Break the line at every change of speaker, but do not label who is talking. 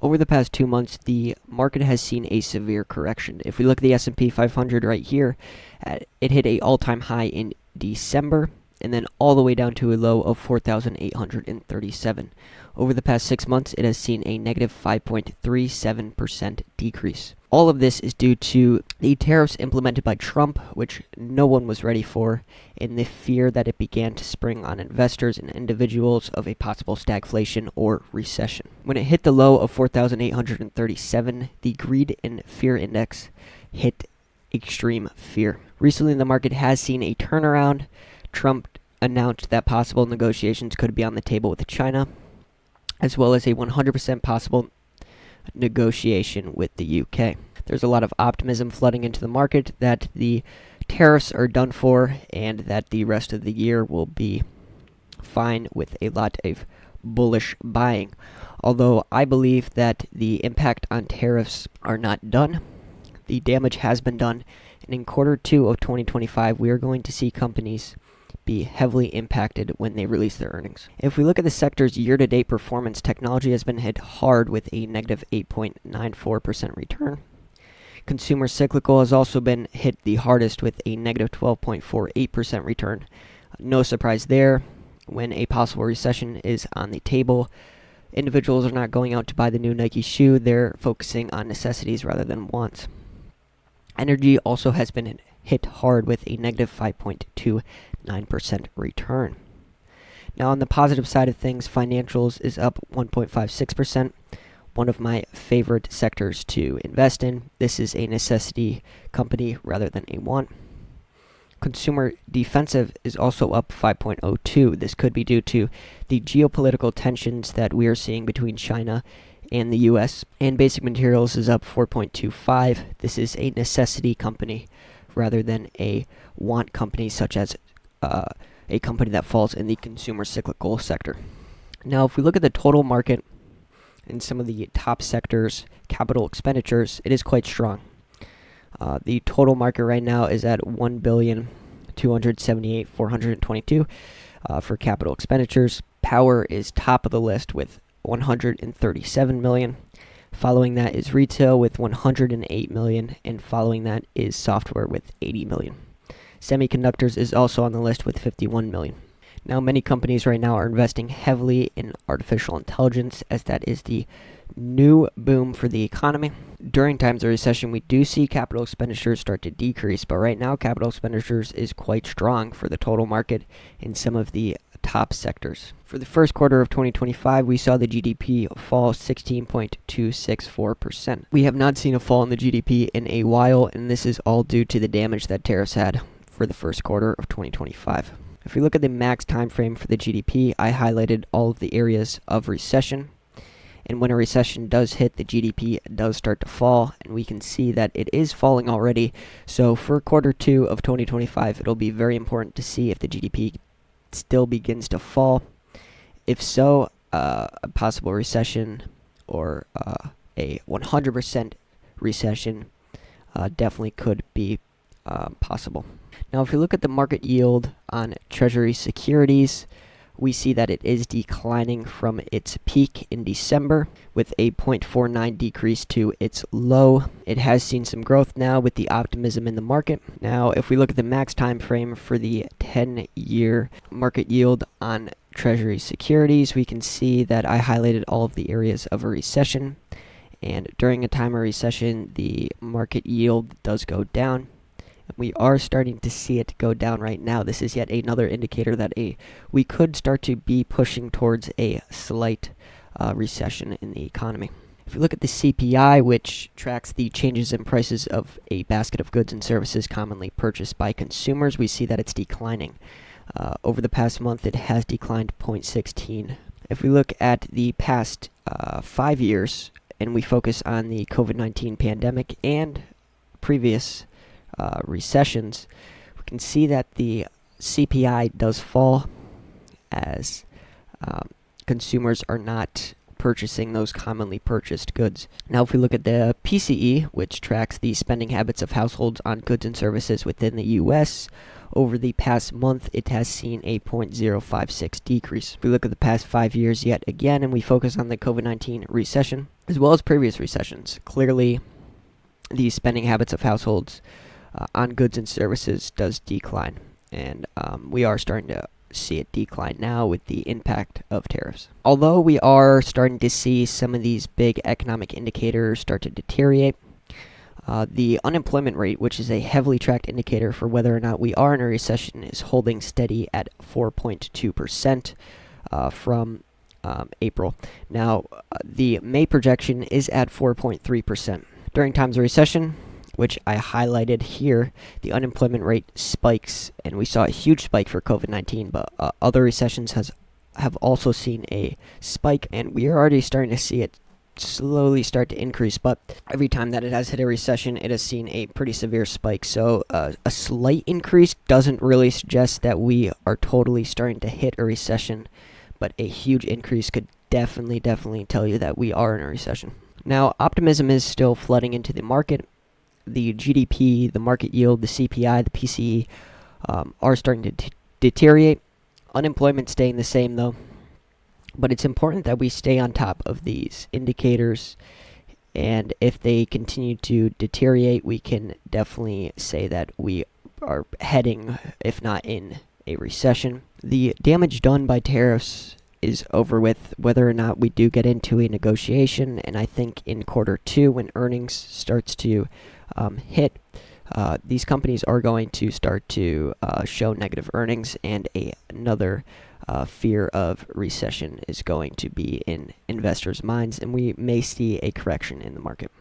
Over the past 2 months, the market has seen a severe correction. If we look at the S&P 500 right here, it hit a all-time high in December, and then all the way down to a low of 4,837. Over the past 6 months, it has seen a negative 5.37% decrease. All of this is due to the tariffs implemented by Trump, which no one was ready for, and the fear that it began to spring on investors and individuals of a possible stagflation or recession. When it hit the low of 4,837, the greed and fear index hit extreme fear. Recently, the market has seen a turnaround. Trump announced that possible negotiations could be on the table with China, as well as a 100% possible negotiation with the UK. There's a lot of optimism flooding into the market that the tariffs are done for and that the rest of the year will be fine with a lot of bullish buying. Although I believe that the impact on tariffs are not done, the damage has been done, and in Q2 of 2025, we are going to see companies be heavily impacted when they release their earnings. If we look at the sector's year-to-date performance, technology has been hit hard with a negative 8.94% return. Consumer cyclical has also been hit the hardest with a negative 12.48% return. No surprise there. When a possible recession is on the table, individuals are not going out to buy the new Nike shoe. They're focusing on necessities rather than wants. Energy also has been hit hard with a negative 5.29% return. Now, on the positive side of things, financials is up 1.56%, one of my favorite sectors to invest in. This is a necessity company rather than a want. Consumer defensive is also up 5.02. This could be due to the geopolitical tensions that we are seeing between China and the US. And basic materials is up 4.25. This is a necessity company rather than a want company, such as a company that falls in the consumer cyclical sector. Now, if we look at the total market in some of the top sectors, capital expenditures, it is quite strong. The total market right now is at $1,278,422 for capital expenditures. Power is top of the list with $137 million. Following that is retail with $108 million, and following that is software with $80 million. Semiconductors is also on the list with $51 million. Now, many companies right now are investing heavily in artificial intelligence, as that is the new boom for the economy. During times of recession, we do see capital expenditures start to decrease, but right now capital expenditures is quite strong for the total market in some of the top sectors. For the first quarter of 2025, we saw the GDP fall 16.264%. We have not seen a fall in the GDP in a while, and this is all due to the damage that tariffs had for the first quarter of 2025. If we look at the max time frame for the GDP, I highlighted all of the areas of recession. And when a recession does hit, the GDP does start to fall, and we can see that it is falling already. So for Q2 of 2025, it'll be very important to see if the GDP still begins to fall. If so, a possible recession or a 100% recession definitely could be possible. Now, if we look at the market yield on Treasury securities, we see that it is declining from its peak in December with a 0.49 decrease to its low. It has seen some growth now with the optimism in the market. Now, if we look at the max time frame for the 10-year market yield on Treasury securities, we can see that I highlighted all of the areas of a recession. And during a time of recession, the market yield does go down. We are starting to see it go down right now. This is yet another indicator that we could start to be pushing towards a slight recession in the economy. If you look at the CPI, which tracks the changes in prices of a basket of goods and services commonly purchased by consumers, we see that it's declining. Over the past month, it has declined 0.16. If we look at the past 5 years, and we focus on the COVID-19 pandemic and previous recessions, we can see that the CPI does fall as consumers are not purchasing those commonly purchased goods. Now, if we look at the PCE, which tracks the spending habits of households on goods and services within the U.S., over the past month, it has seen a 0.056 decrease. If we look at the past 5 years yet again, and we focus on the COVID-19 recession, as well as previous recessions, clearly the spending habits of households on goods and services does decline. And we are starting to see it decline now with the impact of tariffs. Although we are starting to see some of these big economic indicators start to deteriorate, the unemployment rate, which is a heavily tracked indicator for whether or not we are in a recession, is holding steady at 4.2% from April. Now, the May projection is at 4.3%. During times of recession, which I highlighted here, the unemployment rate spikes, and we saw a huge spike for COVID-19, but other recessions have also seen a spike, and we are already starting to see it slowly start to increase, but every time that it has hit a recession, it has seen a pretty severe spike. So a slight increase doesn't really suggest that we are totally starting to hit a recession, but a huge increase could definitely tell you that we are in a recession. Now, optimism is still flooding into the market. The GDP, the market yield, the CPI, the PCE are starting to deteriorate. Unemployment staying the same though. But it's important that we stay on top of these indicators, and if they continue to deteriorate, we can definitely say that we are heading, if not in, a recession. The damage done by tariffs is over with, whether or not we do get into a negotiation, and I think in Q2, when earnings starts to hit, these companies are going to start to show negative earnings, and another fear of recession is going to be in investors' minds, and we may see a correction in the market.